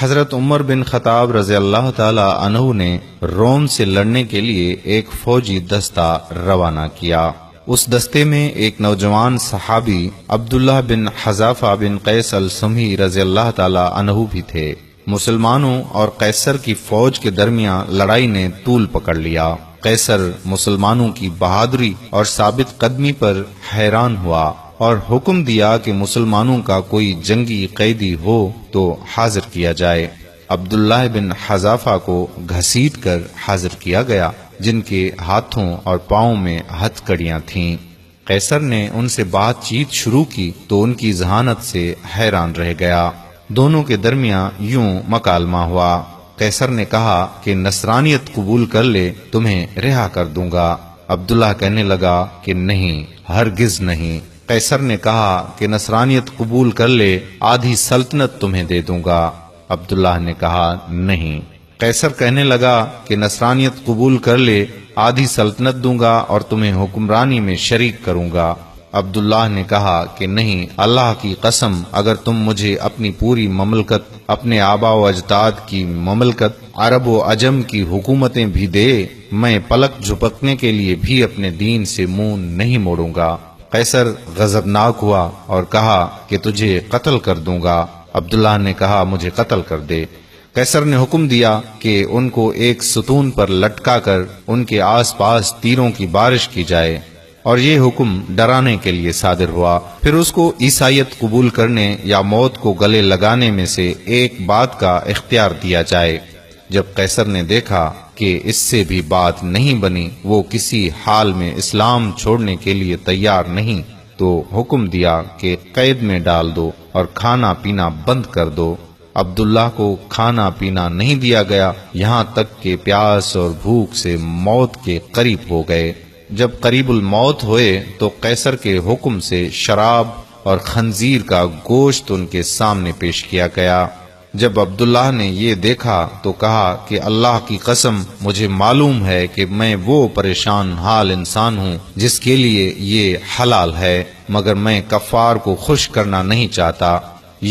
حضرت عمر بن خطاب رضی اللہ تعالی عنہ نے روم سے لڑنے کے لیے ایک فوجی دستہ روانہ کیا۔ اس دستے میں ایک نوجوان صحابی عبداللہ بن حذافہ بن قیس السمھی رضی اللہ تعالی عنہ بھی تھے۔ مسلمانوں اور قیصر کی فوج کے درمیان لڑائی نے طول پکڑ لیا۔ قیصر مسلمانوں کی بہادری اور ثابت قدمی پر حیران ہوا اور حکم دیا کہ مسلمانوں کا کوئی جنگی قیدی ہو تو حاضر کیا جائے۔ عبداللہ بن حذافہ کو گھسیٹ کر حاضر کیا گیا، جن کے ہاتھوں اور پاؤں میں ہتھ کڑیاں تھیں۔ قیصر نے ان سے بات چیت شروع کی تو ان کی ذہانت سے حیران رہ گیا۔ دونوں کے درمیان یوں مکالمہ ہوا۔ قیصر نے کہا کہ نصرانیت قبول کر لے، تمہیں رہا کر دوں گا۔ عبداللہ کہنے لگا کہ نہیں، ہرگز نہیں۔ قیصر نے کہا کہ نصرانیت قبول کر لے، آدھی سلطنت تمہیں دے دوں گا۔ عبداللہ نے کہا نہیں۔ قیصر کہنے لگا کہ نصرانیت قبول کر لے، آدھی سلطنت دوں گا اور تمہیں حکمرانی میں شریک کروں گا۔ عبداللہ نے کہا کہ نہیں، اللہ کی قسم، اگر تم مجھے اپنی پوری مملکت، اپنے آبا و اجداد کی مملکت، عرب و عجم کی حکومتیں بھی دے، میں پلک جھپکنے کے لیے بھی اپنے دین سے منہ نہیں موڑوں گا۔ قیصر غضبناک ہوا اور کہا کہ تجھے قتل کر دوں گا۔ عبداللہ نے کہا مجھے قتل کر دے۔ قیصر نے حکم دیا کہ ان کو ایک ستون پر لٹکا کر ان کے آس پاس تیروں کی بارش کی جائے، اور یہ حکم ڈرانے کے لیے صادر ہوا۔ پھر اس کو عیسائیت قبول کرنے یا موت کو گلے لگانے میں سے ایک بات کا اختیار دیا جائے۔ جب قیصر نے دیکھا کہ اس سے بھی بات نہیں بنی، وہ کسی حال میں اسلام چھوڑنے کے لیے تیار نہیں، تو حکم دیا کہ قید میں ڈال دو اور کھانا پینا بند کر دو۔ عبداللہ کو کھانا پینا نہیں دیا گیا، یہاں تک کہ پیاس اور بھوک سے موت کے قریب ہو گئے۔ جب قریب الموت ہوئے تو قیصر کے حکم سے شراب اور خنزیر کا گوشت ان کے سامنے پیش کیا گیا۔ جب عبداللہ نے یہ دیکھا تو کہا کہ اللہ کی قسم، مجھے معلوم ہے کہ میں وہ پریشان حال انسان ہوں جس کے لیے یہ حلال ہے، مگر میں کفار کو خوش کرنا نہیں چاہتا۔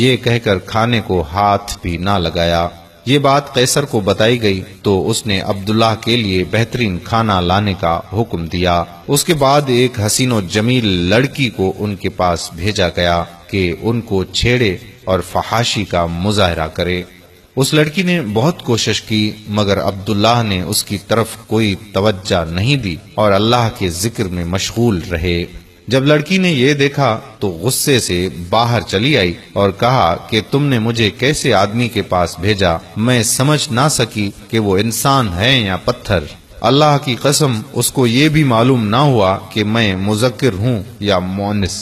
یہ کہہ کر کھانے کو ہاتھ بھی نہ لگایا۔ یہ بات قیصر کو بتائی گئی تو اس نے عبداللہ کے لیے بہترین کھانا لانے کا حکم دیا۔ اس کے بعد ایک حسین و جمیل لڑکی کو ان کے پاس بھیجا گیا کہ ان کو چھیڑے اور فحاشی کا مظاہرہ کرے۔ اس لڑکی نے بہت کوشش کی، مگر عبداللہ نے اس کی طرف کوئی توجہ نہیں دی اور اللہ کے ذکر میں مشغول رہے۔ جب لڑکی نے یہ دیکھا تو غصے سے باہر چلی آئی اور کہا کہ تم نے مجھے کیسے آدمی کے پاس بھیجا؟ میں سمجھ نہ سکی کہ وہ انسان ہے یا پتھر۔ اللہ کی قسم، اس کو یہ بھی معلوم نہ ہوا کہ میں مذکر ہوں یا مؤنث۔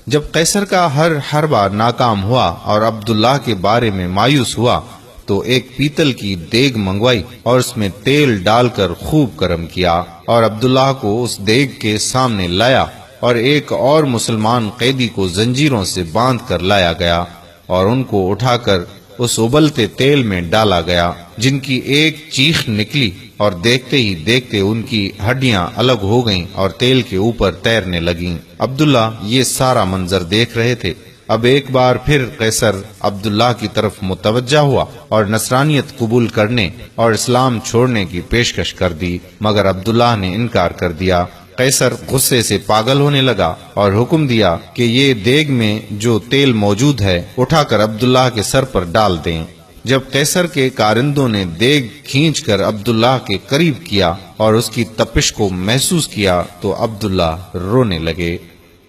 جب قیصر کا ہر حربہ ناکام ہوا اور عبداللہ کے بارے میں مایوس ہوا تو ایک پیتل کی دیگ منگوائی اور اس میں تیل ڈال کر خوب گرم کیا اور عبداللہ کو اس دیگ کے سامنے لایا، اور ایک اور مسلمان قیدی کو زنجیروں سے باندھ کر لایا گیا اور ان کو اٹھا کر اس ابلتے تیل میں ڈالا گیا، جن کی ایک چیخ نکلی اور دیکھتے ہی دیکھتے ان کی ہڈیاں الگ ہو گئیں اور تیل کے اوپر تیرنے لگیں۔ عبداللہ یہ سارا منظر دیکھ رہے تھے۔ اب ایک بار پھر قیصر عبداللہ کی طرف متوجہ ہوا اور نصرانیت قبول کرنے اور اسلام چھوڑنے کی پیشکش کر دی، مگر عبداللہ نے انکار کر دیا۔ قیصر غصے سے پاگل ہونے لگا اور حکم دیا کہ یہ دیگ میں جو تیل موجود ہے اٹھا کر عبداللہ کے سر پر ڈال دیں۔ جب قیصر کے کارندوں نے دیگ کھینچ کر عبداللہ کے قریب کیا اور اس کی تپش کو محسوس کیا تو عبداللہ رونے لگے۔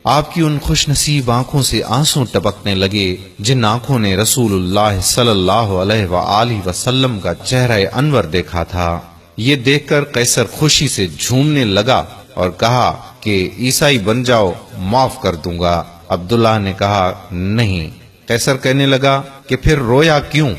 آپ کی ان خوش نصیب آنکھوں سے آنسو ٹپکنے لگے جن آنکھوں نے رسول اللہ صلی اللہ علیہ وآلہ وسلم کا چہرہ انور دیکھا تھا۔ یہ دیکھ کر قیصر خوشی سے جھومنے لگا اور کہا کہ عیسائی بن جاؤ، معاف کر دوں گا۔ عبداللہ نے کہا نہیں۔ قیصر کہنے لگا کہ پھر رویا کیوں؟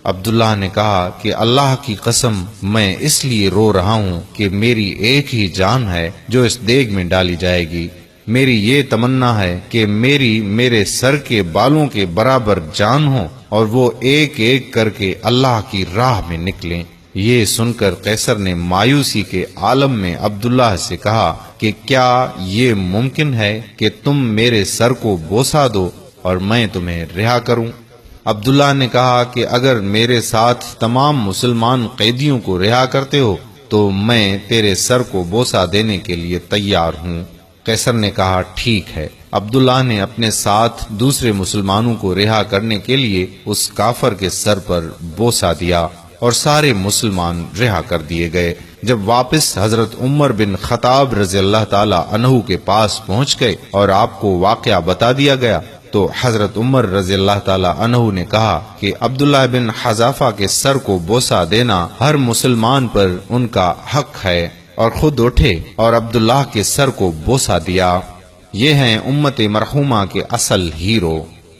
عبداللہ نے کہا کہ اللہ کی قسم، میں اس لیے رو رہا ہوں کہ میری ایک ہی جان ہے جو اس دیگ میں ڈالی جائے گی۔ میری یہ تمنا ہے کہ میرے سر کے بالوں کے برابر جان ہو اور وہ ایک ایک کر کے اللہ کی راہ میں نکلیں۔ یہ سن کر قیصر نے مایوسی کے عالم میں عبداللہ سے کہا کہ کیا یہ ممکن ہے کہ تم میرے سر کو بوسہ دو اور میں تمہیں رہا کروں؟ عبداللہ نے کہا کہ اگر میرے ساتھ تمام مسلمان قیدیوں کو رہا کرتے ہو تو میں تیرے سر کو بوسہ دینے کے لیے تیار ہوں۔ قیصر نے کہا ٹھیک ہے۔ عبداللہ نے اپنے ساتھ دوسرے مسلمانوں کو رہا کرنے کے لیے اس کافر کے سر پر بوسہ دیا اور سارے مسلمان رہا کر دیے گئے۔ جب واپس حضرت عمر بن خطاب رضی اللہ تعالی عنہ کے پاس پہنچ گئے اور آپ کو واقعہ بتا دیا گیا تو حضرت عمر رضی اللہ تعالی عنہ نے کہا کہ عبداللہ بن حذافہ کے سر کو بوسہ دینا ہر مسلمان پر ان کا حق ہے، اور خود اٹھے اور عبداللہ کے سر کو بوسہ دیا۔ یہ ہیں امت مرحومہ کے اصل ہیرو،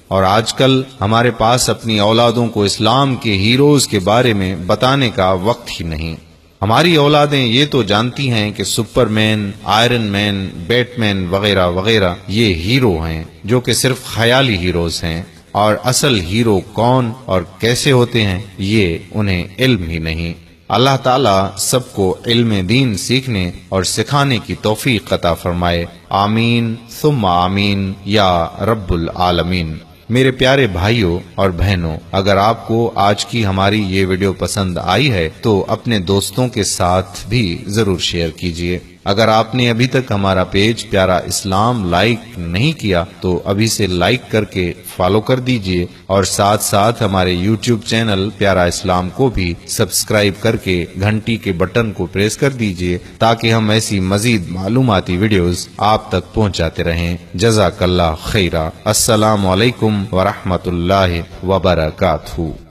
اور آج کل ہمارے پاس اپنی اولادوں کو اسلام کے ہیروز کے بارے میں بتانے کا وقت ہی نہیں۔ ہماری اولادیں یہ تو جانتی ہیں کہ سپر مین، آئرن مین، بیٹ مین وغیرہ وغیرہ یہ ہیرو ہیں جو کہ صرف خیالی ہیروز ہیں، اور اصل ہیرو کون اور کیسے ہوتے ہیں یہ انہیں علم ہی نہیں۔ اللہ تعالیٰ سب کو علم دین سیکھنے اور سکھانے کی توفیق عطا فرمائے، آمین ثم آمین یا رب العالمین۔ میرے پیارے بھائیوں اور بہنوں، اگر آپ کو آج کی ہماری یہ ویڈیو پسند آئی ہے تو اپنے دوستوں کے ساتھ بھی ضرور شیئر کیجیے۔ اگر آپ نے ابھی تک ہمارا پیج پیارا اسلام لائک نہیں کیا تو ابھی سے لائک کر کے فالو کر دیجیے، اور ساتھ ساتھ ہمارے یوٹیوب چینل پیارا اسلام کو بھی سبسکرائب کر کے گھنٹی کے بٹن کو پریس کر دیجیے تاکہ ہم ایسی مزید معلوماتی ویڈیوز آپ تک پہنچاتے رہیں۔ جزاک اللہ خیرہ۔ السلام علیکم ورحمۃ اللہ وبرکاتہ۔